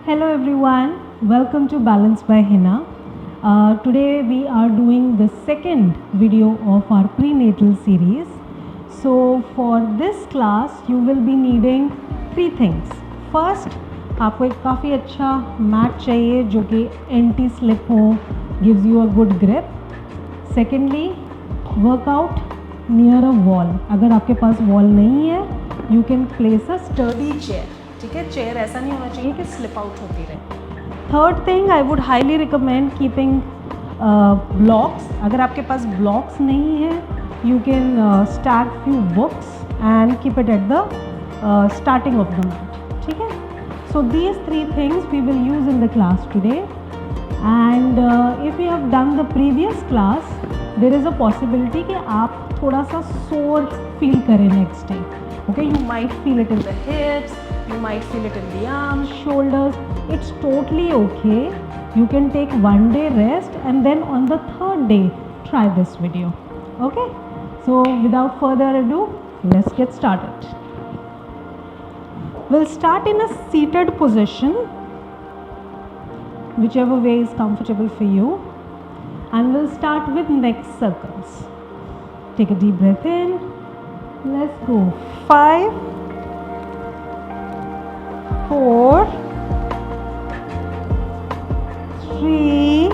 Hello everyone, welcome to Balance by Hina. Today we are doing the second video of our prenatal series. So for this class you will be needing three things. First, आपको एक काफ़ी अच्छा mat चाहिए जो कि anti slip हो, gives you a good grip. Secondly, workout near a wall. अगर आपके पास wall नहीं है, you can place a sturdy chair. ठीक है, चेयर ऐसा नहीं होना चाहिए कि स्लिप आउट होती रहे. Third thing, I would highly recommend keeping blocks. अगर आपके पास ब्लॉक्स नहीं है, you can stack few books and keep it at the starting of the mat. ठीक है, so these three things we will use in the class today. And if you have done the previous class, there is a possibility कि आप थोड़ा सा sore feel करें next day. Okay, you might feel it in the hips, you might feel it in the arms, shoulders. It's totally okay. You can take one day rest and then on the third day try this video. Okay, so without further ado, let's get started. We'll start in a seated position, whichever way is comfortable for you, and we'll start with neck circles. Take a deep breath in. Let's go. 5, 4, 3,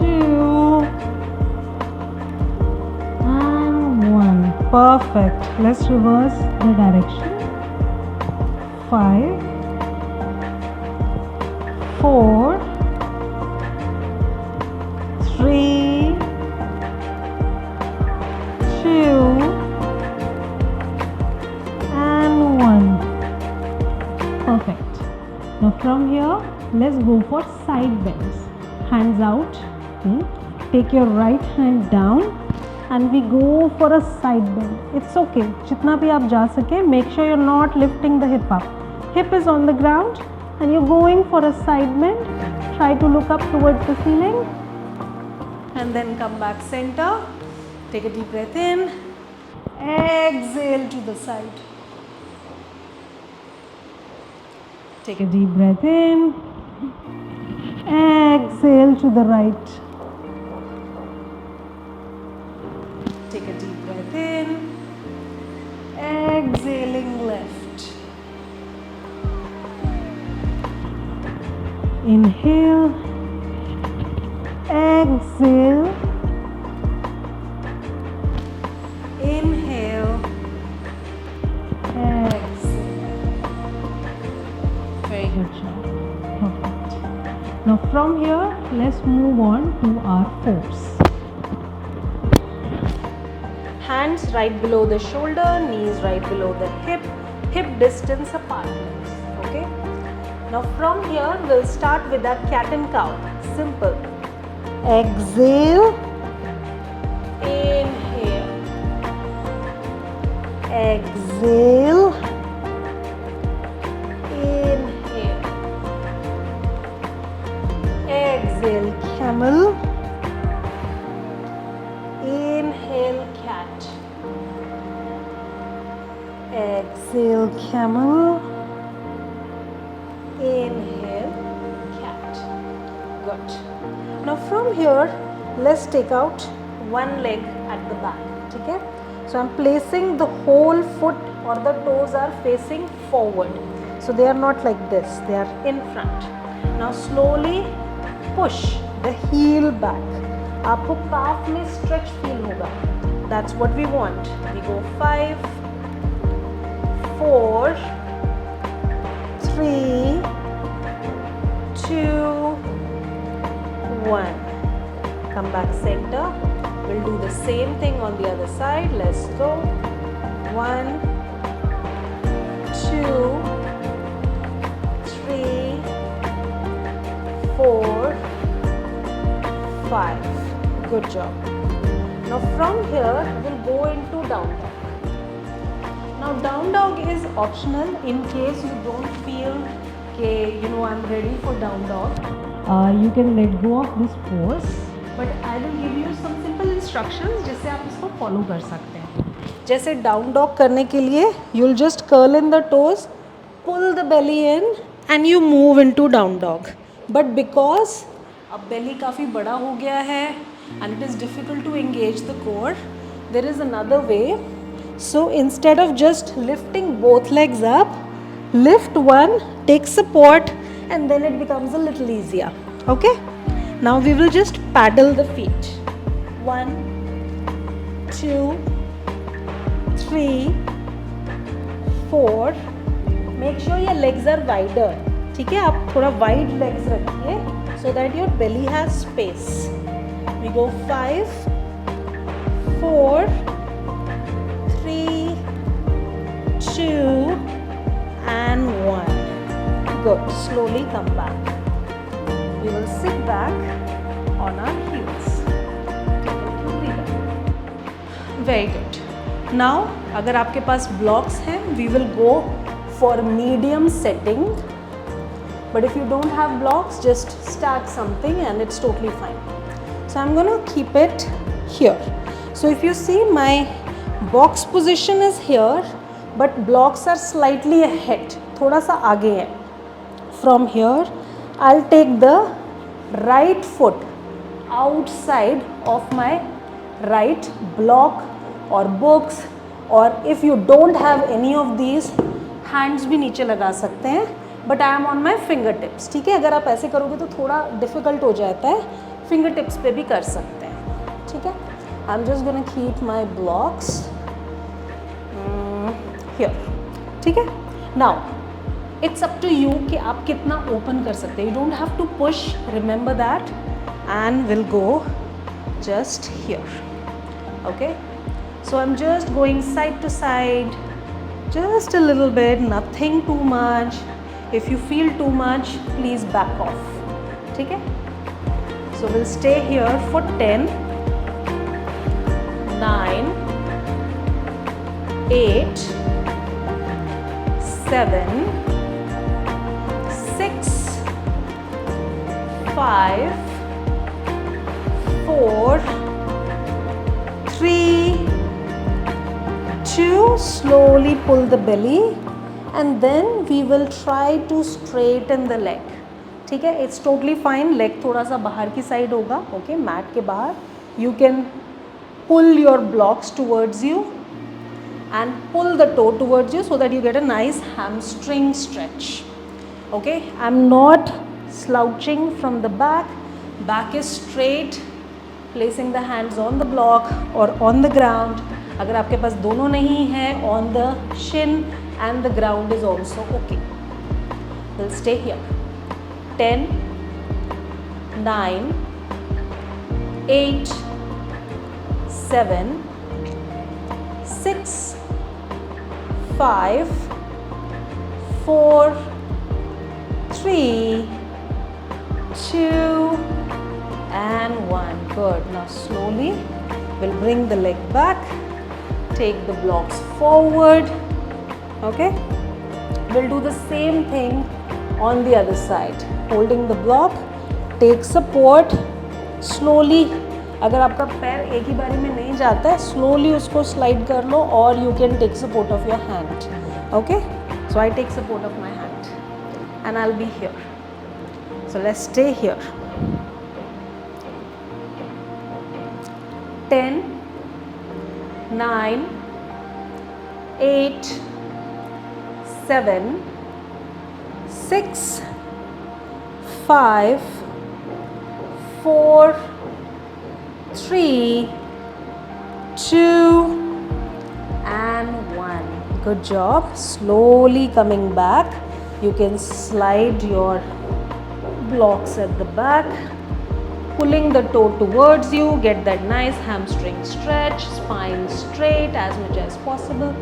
2, and 1. Perfect. Let's reverse the direction. 5, 4, 3, 2 and 1. Perfect. Now from here, let's go for side bends. Hands out. Take your right hand down and we go for a side bend. It's okay. जितना भी आप जा सके, make sure you're not lifting the hip up. Hip is on the ground and you're going for a side bend. Try to look up towards the ceiling and then come back center. Take a deep breath in, exhale to the side. Take a deep breath in, exhale to the right. Take a deep breath in, exhaling left. Inhale, exhale. Inhale, exhale. Very good job. Perfect. Now from here, let's move on to our fours. Hands right below the shoulder, knees right below the hip distance apart. Okay. Now from here, we'll start with our cat and cow. Simple. Exhale. Inhale. Exhale, inhale, exhale camel, inhale cat, exhale camel, inhale cat. Good. Now from here, let's take out one leg at the back. Okay? So I'm placing the whole foot or the toes are facing forward. So they are not like this, they are in front. Now slowly push the heel back. आपको calf में stretch feel होगा. That's what we want. We go 5, 4, 3, 2, 1. Come back center. We'll do the same thing on the other side. Let's go. 1, 2, 3, 4, 5. Good job. Now from here, we'll go into down dog. Now down dog is optional in case you don't feel okay, I'm ready for down dog. You can let go of this pose. But I will give you some simple instructions जिससे आप इसको follow कर सकते हैं. जैसे down dog करने के लिए you'll just curl in the toes pull the belly in and you move into down dog. But because अब belly काफ़ी बड़ा हो गया है and it is difficult to engage the core, there is another way. So instead of just lifting both legs up, lift one, take support, and then it becomes a little easier. Okay? Now we will just paddle the feet. 1, 2, 3, 4. Make sure your legs are wider. ठीक है, आप थोड़ा wide legs रखिए so that your belly has space. We go 5, 4, 3, 2, and 1. Good. Slowly come back. We will sit back on our heels. Very good. Now, अगर आपके पास blocks हैं, we will go for medium setting. But if you don't have blocks, just start something and it's totally fine. So I'm going to keep it here. So if you see, my box position is here, but blocks are slightly ahead. थोड़ा सा आगे है. From here, I'll take the right foot outside of my right block or books, or if you don't have any of these, hands भी नीचे लगा सकते हैं. But I am on my fingertips. ठीक है, अगर आप ऐसे करोगे तो थोड़ा difficult हो जाता है. Fingertips पे भी कर सकते हैं. ठीक है. I'm just gonna keep my blocks here. ठीक है. Now, it's up to you कि आप कितना open कर सकते हैं. You don't have to push. Remember that. And we'll go just here. Okay. So I'm just going side to side. Just a little bit. Nothing too much. If you feel too much, please back off. ठीक है? So we'll stay here for 10, 9, 8, 7, 6, 5, 4, 3, 2. Slowly pull the belly. And then we will try to straighten the leg. ठीक है, it's totally fine. Leg थोड़ा सा बाहर की side होगा, okay, mat के बाहर. You can pull your blocks towards you and pull the toe towards you so that you get a nice hamstring stretch. Okay, I'm not slouching from the back. Back is straight. Placing the hands on the block or on the ground. अगर आपके पास दोनों नहीं है, on the shin. And the ground is also okay. We'll stay here. 10, 9, 8, 7, 6, 5, 4, 3, 2, and 1. Good. Now slowly we'll bring the leg back. Take the blocks forward. Okay, we'll do the same thing on the other side. Holding the block, take support. Slowly, अगर आपका पैर एक ही बारी में नहीं जाता है, slowly उसको slide कर लो, or you can take support of your hand. Okay, so I take support of my hand, and I'll be here. So let's stay here. 10, 9, 8, 7, 6, 5, 4, 3, 2, and 1. Good job. Slowly coming back. You can slide your blocks at the back. Pulling the toe towards you, get that nice hamstring stretch, spine straight as much as possible.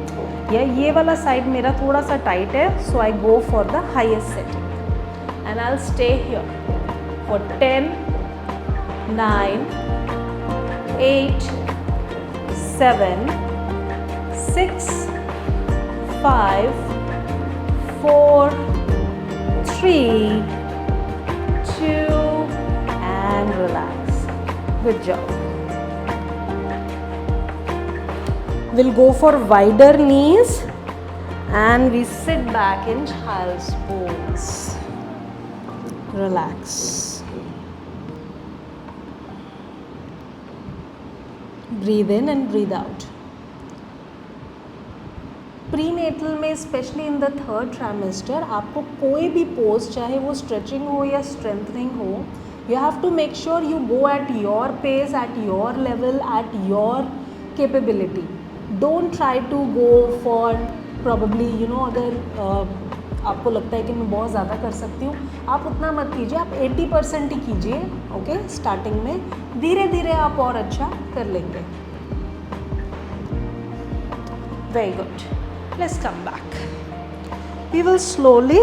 ये वाला side मेरा थोड़ा सा tight है, so I go for the highest setting. And I'll stay here for 10, 9, 8, 7, 6, 5, 4, 3, 2, and relax. Good job. We'll go for wider knees and we sit back in child's pose. Relax. Breathe in and breathe out. Prenatal में specially in the third trimester आपको कोई भी pose, चाहे वो stretching हो या strengthening हो, you have to make sure you go at your pace, at your level, at your capability. Don't try to go for probably अगर आपको लगता है कि मैं बहुत ज़्यादा कर सकती हूँ, आप उतना मत कीजिए, आप 80% ही कीजिए. ओके, स्टार्टिंग में धीरे धीरे आप और अच्छा कर लेंगे. Very good. Let's come back. We will slowly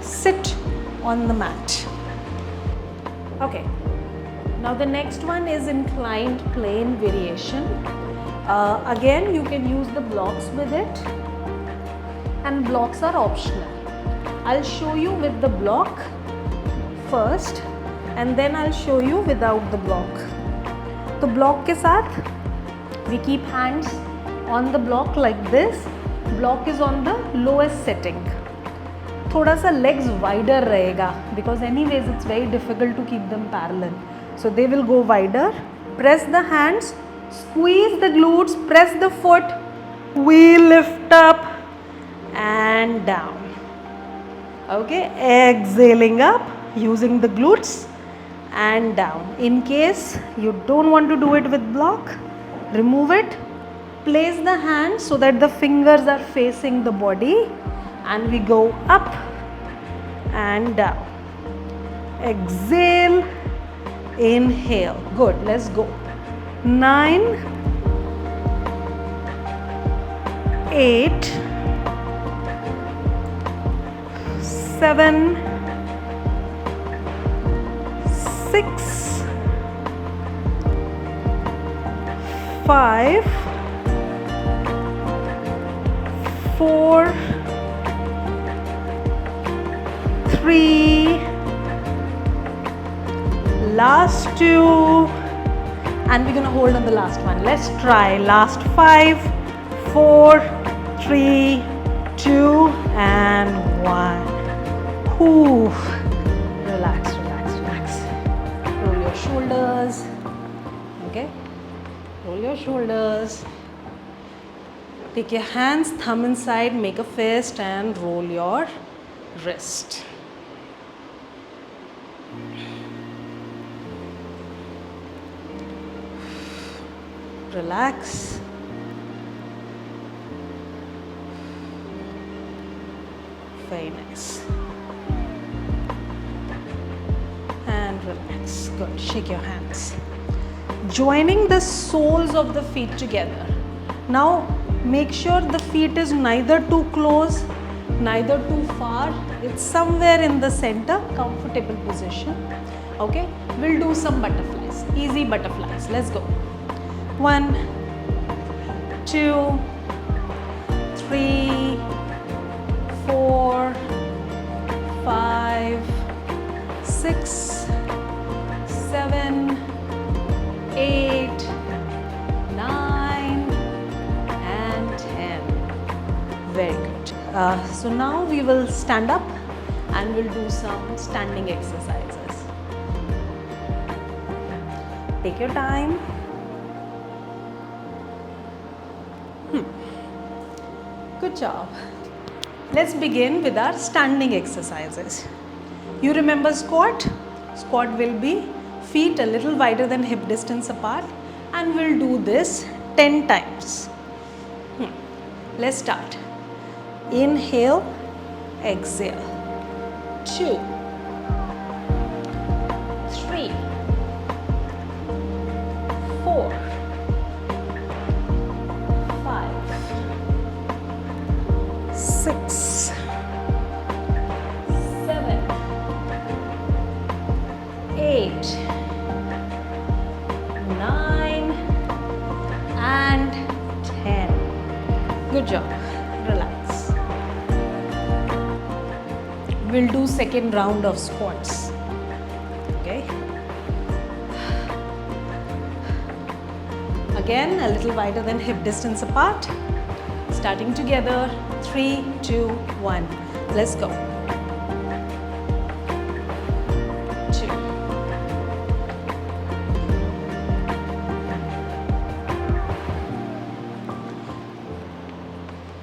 sit on the mat. Okay. Now the next one is inclined plane variation. Again, you can use the blocks with it, and blocks are optional. I'll show you with the block first, and then I'll show you without the block. तो block के साथ we keep hands on the block like this. Block is on the lowest setting. थोड़ा सा legs wider रहेगा because anyways it's very difficult to keep them parallel. So they will go wider. Press the hands, squeeze the glutes, press the foot. We lift up and down. Okay, exhaling up using the glutes and down. In case you don't want to do it with block, remove it. Place the hands so that the fingers are facing the body, and we go up and down. Exhale, inhale. Good, let's go. 9, 8, 7, 6, 5, 4, 3, last 2, and we're gonna hold on the last one. Let's try last 5, 4, 3, 2, and 1. Whew. Relax, relax, relax. Roll your shoulders. Okay, roll your shoulders. Take your hands, thumb inside, make a fist, and roll your wrist. Relax. Very nice. And relax. Good. Shake your hands. Joining the soles of the feet together. Now, make sure the feet is neither too close, neither too far. It's somewhere in the center, comfortable position. Okay, we'll do some butterflies, easy butterflies. Let's go. 1, 2, 3, 4, 5, 6, 7, 8, 9, and 10. Very good. So now we will stand up and we'll do some standing exercises. Take your time. Good job. Let's begin with our standing exercises. You remember squat? Squat will be feet a little wider than hip distance apart, and we'll do this 10 times. Let's start. Inhale, exhale. 2, 3, 4, 5, 6, 7, 8, 9, and 10. Good job. Relax. We'll do second round of squats. Okay. Again, a little wider than hip distance apart. Starting together. 3, 2, 1. Let's go. 2.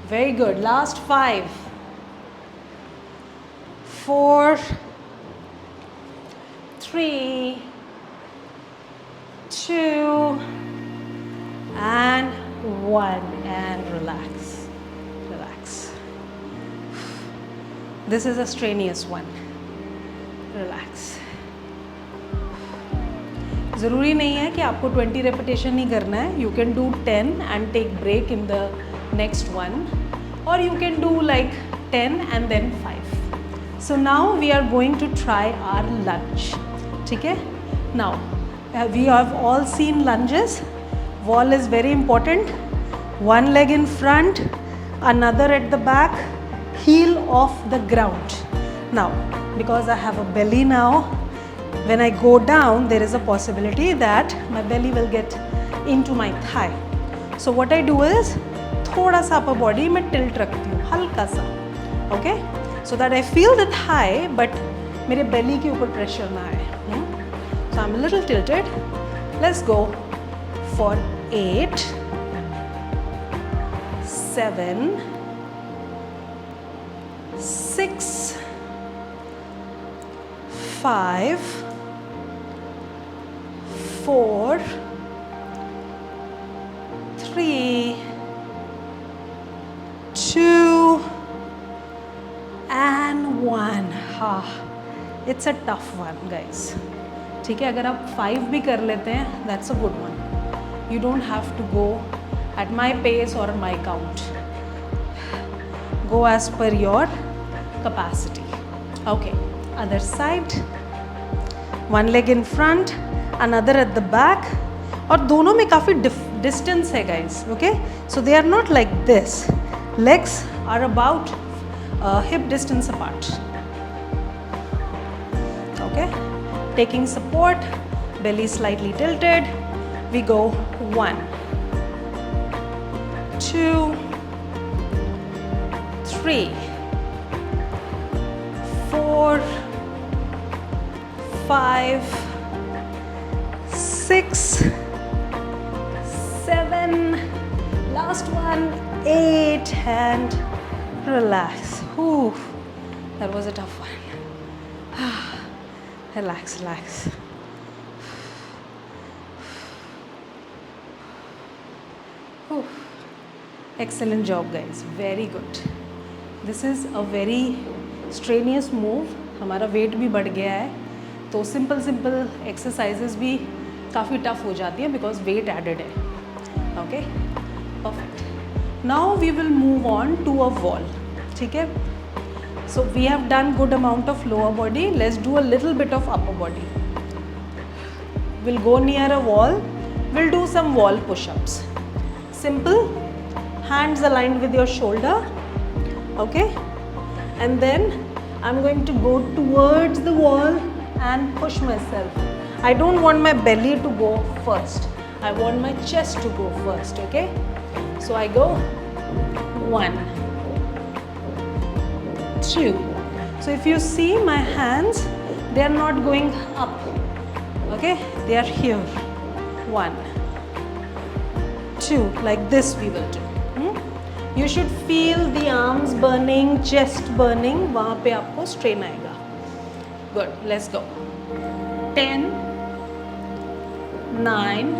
Very good. Last 5. 4, 3, 2, and 1. And relax. Relax. This is a strenuous one. Relax. ज़रूरी नहीं है कि आपको 20 repetition ही करना है. You can do 10 and take break in the next one, or you can do like 10 and then 5. So now we are going to try our lunge. ठीक है? Now we have all seen lunges. Wall is very important. One leg in front, another at the back, heel off the ground. Now, because I have a belly now, when I go down, there is a possibility that my belly will get into my thigh. So what I do is, थोड़ा सा upper body में tilt रखती हूँ, हल्का सा, okay? So that I feel the thigh, but मेरे belly के ऊपर pressure ना आए. So I'm a little tilted. Let's go for 8, 7, 6, 5, 4, 3, 2, and 1. It's a tough one, guys. ठीक है, अगर आप 5 भी कर लेते हैं, that's a good one. You don't have to go at my pace or my count. Go as per your capacity. Okay, other side. One leg in front, another at the back. और दोनों में काफ़ी distance है, guys. Okay, so they are not like this. Legs are about hip distance apart. Okay, taking support, belly slightly tilted. We go 1, 2, 3, 4, 5, 6, 7, last one, 8, and relax. Whew. That was a tough one. Relax, relax. Whew. Excellent job, guys. Very good. This is a very strenuous move. हमारा weight भी बढ़ गया है, तो simple exercises भी काफ़ी tough हो जाती है because weight added है. Okay, perfect. Now we will move on to a wall. ठीक है? So we have done good amount of lower body. Let's do a little bit of upper body. We'll go near a wall. We'll do some wall push-ups. Simple. Hands aligned with your shoulder. Okay? And then I'm going to go towards the wall and push myself. I don't want my belly to go first. I want my chest to go first. Okay? So I go 1, 2. So if you see my hands, they are not going up. Okay? They are here. 1, 2. Like this we will do. You should feel the arms burning, chest burning. वहाँ पे आपको strain आएगा. Good. Let's go. 10, 9,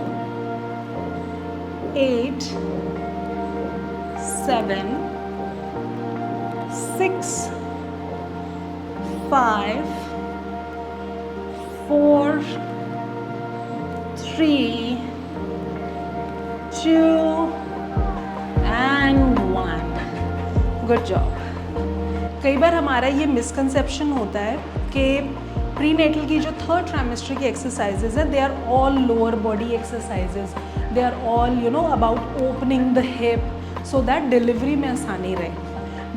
8, 7, 6, 5, 4, 3, 2, and 1. Good job. कई बार हमारा ये misconception होता है कि प्रीनेटल की जो थर्ड ट्राइमेस्टर की एक्सरसाइजेज है, they are all lower body exercises. They are all about opening the hip so that delivery में आसानी रहे.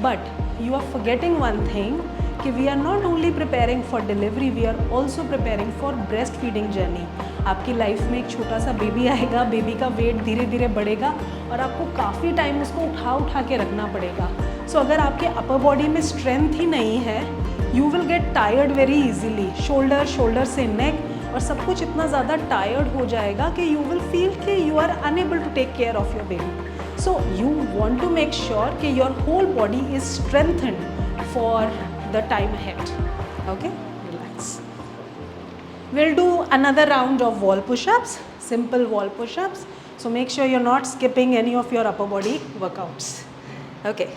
But you are forgetting one thing कि कि we are not only preparing for delivery, we are also preparing for breastfeeding journey. आपकी life में एक छोटा सा बेबी आएगा, बेबी का वेट धीरे धीरे बढ़ेगा और आपको काफ़ी टाइम उसको उठा के रखना पड़ेगा. सो अगर आपके अपर बॉडी में स्ट्रेंथ ही नहीं है, you will get tired very easily. Shoulder से नेक और सब कुछ इतना ज़्यादा टायर्ड हो जाएगा कि यू विल फील कि you are unable to take care of your baby. So you want to make sure that your whole body is strengthened for the time ahead. Okay, relax. We'll do another round of wall push-ups, simple wall push-ups. So make sure you're not skipping any of your upper body workouts. Okay.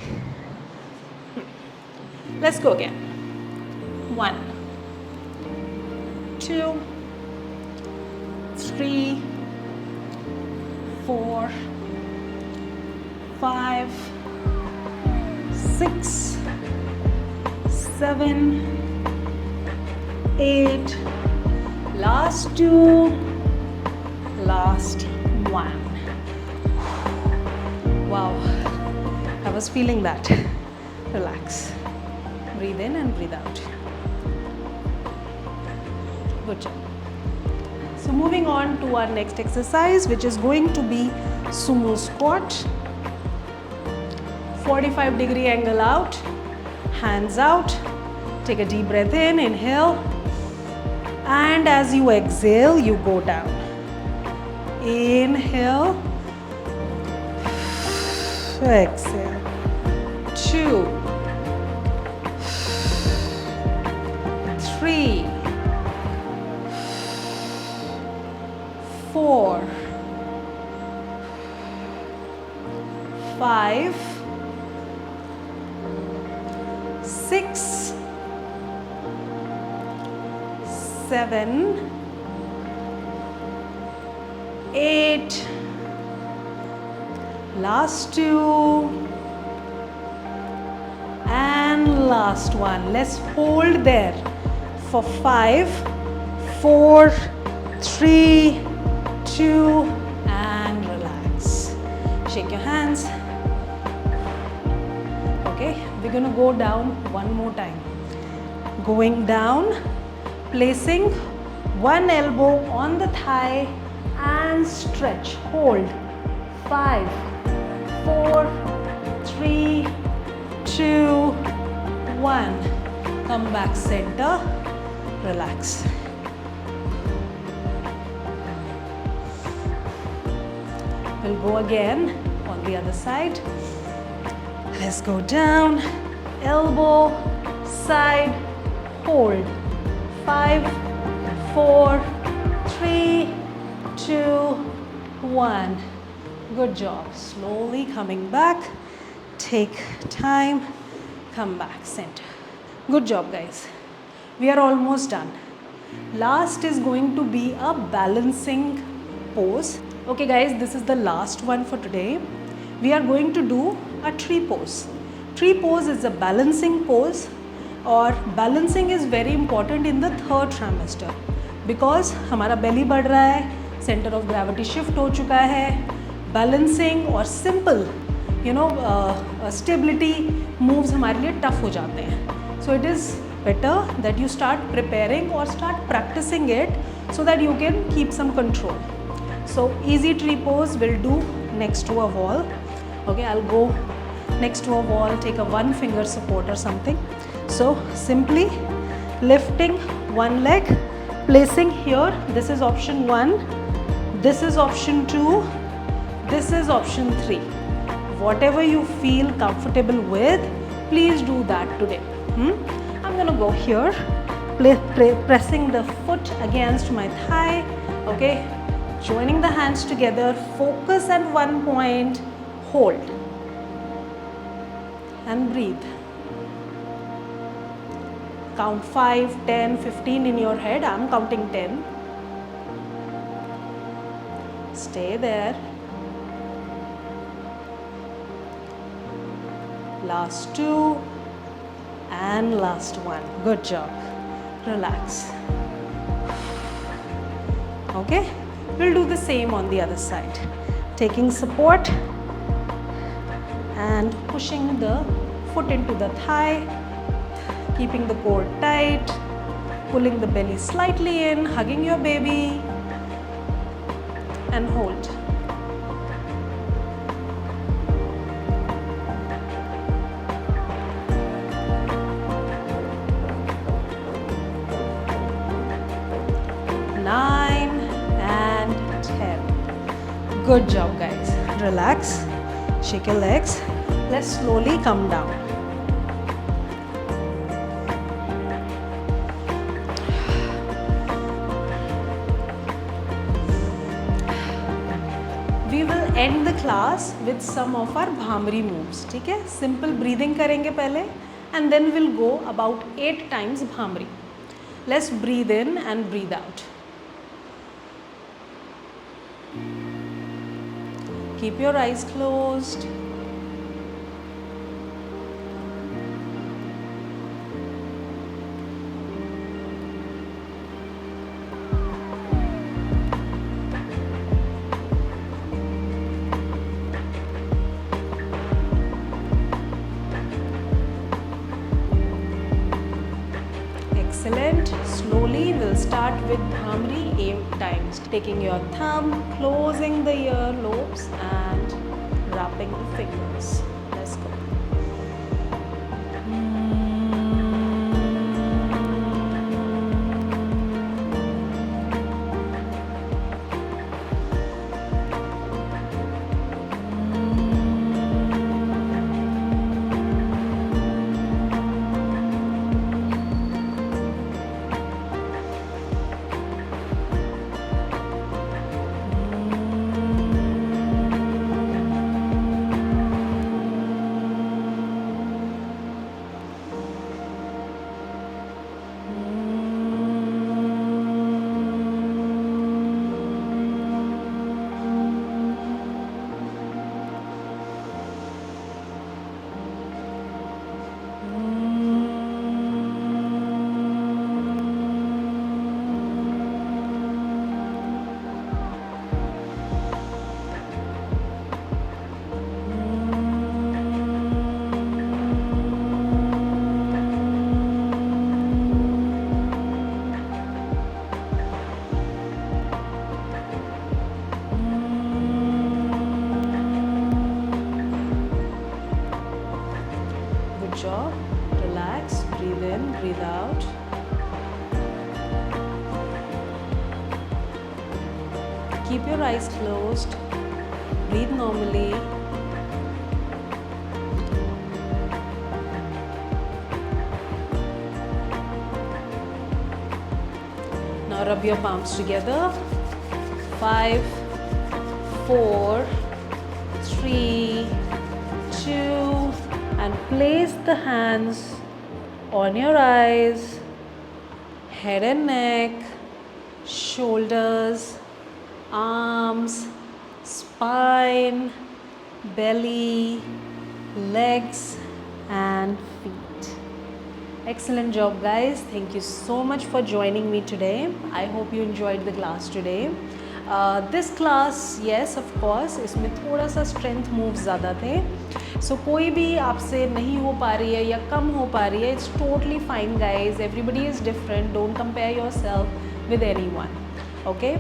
Let's go again. 1, 2, 3, 4, 5, 6, 7, 8, last 2, last 1. Wow, I was feeling that. Relax. Breathe in and breathe out. Good job. So moving on to our next exercise, which is going to be sumo squat. 45-degree angle out, hands out, take a deep breath in, inhale, and as you exhale, you go down. Inhale, exhale, 2, 3, 4, 5, 6, 7, 8, last 2, and last 1. Let's hold there for 5, 4, 3, 2, and relax. Shake your hands. Okay, we're going to go down one more time. Going down, placing one elbow on the thigh and stretch. Hold. 5, 4, 3, 2, 1. Come back center. Relax. We'll go again on the other side. Let's go down, elbow, side, hold. 5, 4, 3, 2, 1. Good job. Slowly coming back. Take time. Come back, center. Good job, guys. We are almost done. Last is going to be a balancing pose. Okay, guys, this is the last one for today. We are going to do a tree pose. Tree pose is a balancing pose, और balancing is very important in the third trimester because हमारा belly बढ़ रहा है, center of gravity shift हो चुका है, balancing और simple stability moves हमारे लिए tough हो जाते हैं. So it is better that you start preparing or start practicing it so that you can keep some control. So easy tree pose we'll do next to a wall. Okay, I'll go next to a wall, take a one finger support or something. So simply lifting one leg, placing here, this is option 1, this is option 2, this is option 3. Whatever you feel comfortable with, please do that today. I'm gonna go here, pressing the foot against my thigh, okay, joining the hands together, focus at one point, hold and breathe. Count 5, 10, 15 in your head. I'm counting 10. Stay there. Last 2 and last 1. Good job. Relax. Okay, we'll do the same on the other side. Taking support and pushing the foot into the thigh. keeping the core tight, pulling the belly slightly in, hugging your baby, and hold. Nine and 10. Good job, guys. Relax, shake your legs. Let's slowly come down. We will end the class with some of our bhamri moves. ठीक है? Simple breathing करेंगे पहले, and then we'll go about 8 times bhamri. Let's breathe in and breathe out. Keep your eyes closed. Excellent. Slowly we'll start with bhamri 8 times. Taking your thumb, closing the ear lobes and wrapping the fingers. Let's go. Jaw, relax, breathe in, breathe out. Keep your eyes closed, breathe normally. Now rub your palms together. 5, 4, 3, 2, and place the hands on your eyes, head and neck, shoulders, arms, spine, belly, legs and feet. Excellent job, guys. Thank you so much for joining me today. I hope you enjoyed the class today. This class, yes, of course, इसमें थोड़ा सा strength moves ज़्यादा थे. So कोई भी आपसे नहीं हो पा रही है या कम हो पा रही है, it's totally fine, guys. Everybody is different. Don't compare yourself with anyone. Okay?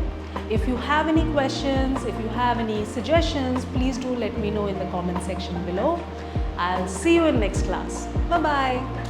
If you have any questions, if you have any suggestions, please do let me know in the comment section below. I'll see you in next class. Bye-bye.